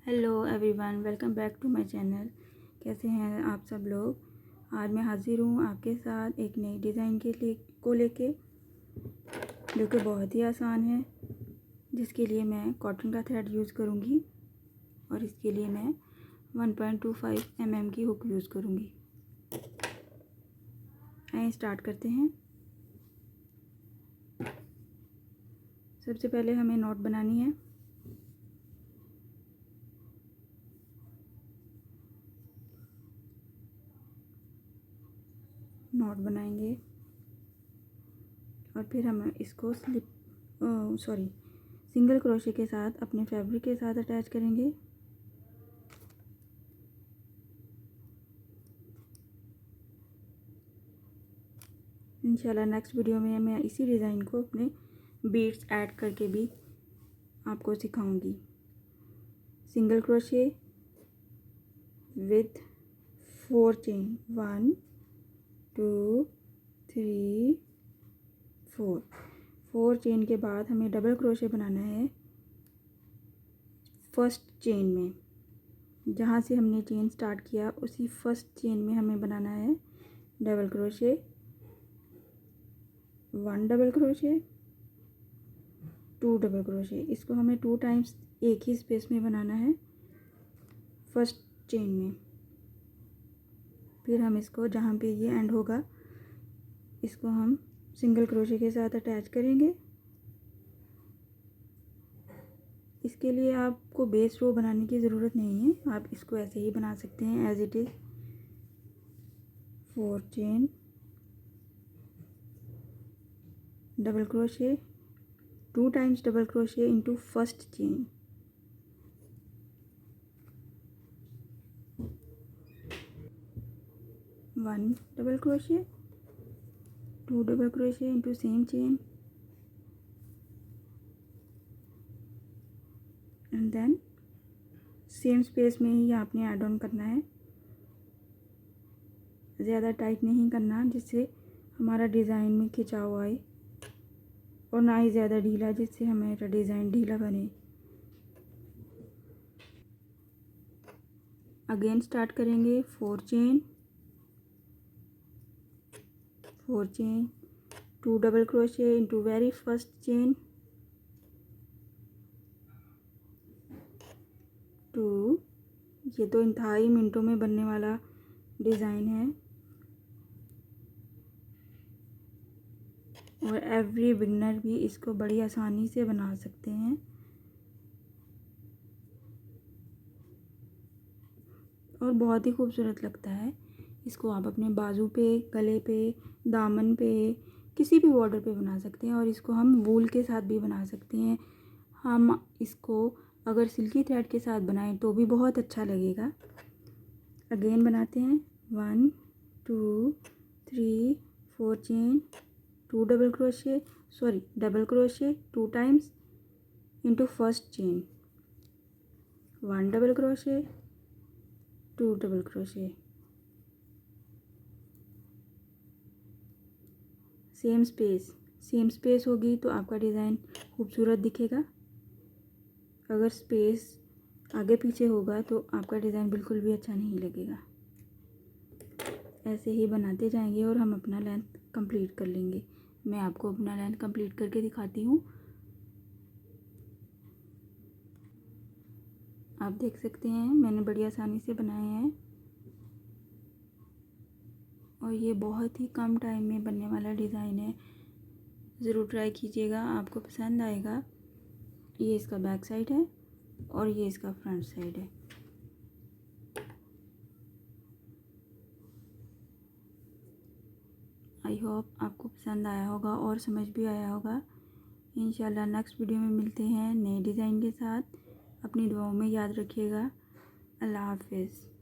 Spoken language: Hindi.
Hello everyone, welcome back to my channel. कैसे हैं आप सब लोग। आज मैं हाज़िर हूँ आपके साथ एक नई डिज़ाइन को लेके, जो कि बहुत ही आसान है, जिसके लिए मैं कॉटन का थ्रेड यूज़ करूँगी और इसके लिए मैं 1.25 mm की हुक यूज़ करूँगी। आइए स्टार्ट करते हैं। सबसे पहले हमें नॉट बनानी है। नॉट बनाएंगे और फिर हम इसको सिंगल क्रोशे के साथ अपने फैब्रिक के साथ अटैच करेंगे। इंशाल्लाह नेक्स्ट वीडियो में मैं इसी डिज़ाइन को अपने बीड्स ऐड करके भी आपको सिखाऊंगी। Single crochet with 4 chain, 1 2 3 4 chain के बाद हमें डबल क्रोशे बनाना है। फर्स्ट चेन में जहाँ से हमने चेन स्टार्ट किया उसी फर्स्ट चेन में हमें बनाना है double crochet, 1 double crochet, 2 double crochet. इसको हमें 2 टाइम्स एक ही स्पेस में बनाना है फर्स्ट चेन में। फिर हम इसको जहाँ पे ये एंड होगा इसको हम सिंगल क्रोशे के साथ अटैच करेंगे। इसके लिए आपको बेस रो बनाने की ज़रूरत नहीं है, आप इसको ऐसे ही बना सकते हैं as it is. 4 chain, double crochet, 2 times double crochet into first chain, one double crochet, 2 double crochet into same chain and then same space में ही आपने ऐड ऑन करना है। ज़्यादा टाइट नहीं करना जिससे हमारा डिज़ाइन में खिंचाव आए, और ना ही ज़्यादा ढीला जिससे हमारा डिज़ाइन ढीला बने। अगेन स्टार्ट करेंगे। 4 chain, 2 double crochet into very first chain, 2। ये तो इंतहाई मिनटों में बनने वाला डिज़ाइन है और एवरी बिगनर भी इसको बड़ी आसानी से बना सकते हैं और बहुत ही खूबसूरत लगता है। इसको आप अपने बाजू पे, गले पे, दामन पे, किसी भी बॉर्डर पे बना सकते हैं और इसको हम वूल के साथ भी बना सकते हैं। हम इसको अगर सिल्की थ्रेड के साथ बनाएं तो भी बहुत अच्छा लगेगा। अगेन बनाते हैं। 1 2 3 4 chain, 2 double crochet 2 times into first chain, 1 double crochet, 2 double crochet, same space होगी तो आपका डिज़ाइन खूबसूरत दिखेगा। अगर स्पेस आगे पीछे होगा तो आपका डिज़ाइन बिल्कुल भी अच्छा नहीं लगेगा। ऐसे ही बनाते जाएंगे और हम अपना लेंथ कंप्लीट कर लेंगे। मैं आपको अपना लेंथ कंप्लीट करके दिखाती हूँ। आप देख सकते हैं मैंने बड़ी आसानी से बनाए हैं और ये बहुत ही कम टाइम में बनने वाला डिज़ाइन है। ज़रूर ट्राई कीजिएगा, आपको पसंद आएगा। ये इसका बैक साइड है और ये इसका फ्रंट साइड है। आई होप आपको पसंद आया होगा और समझ भी आया होगा। इंशाल्लाह नेक्स्ट वीडियो में मिलते हैं नए डिज़ाइन के साथ। अपनी दुआओं में याद रखिएगा। अल्लाह हाफिज़।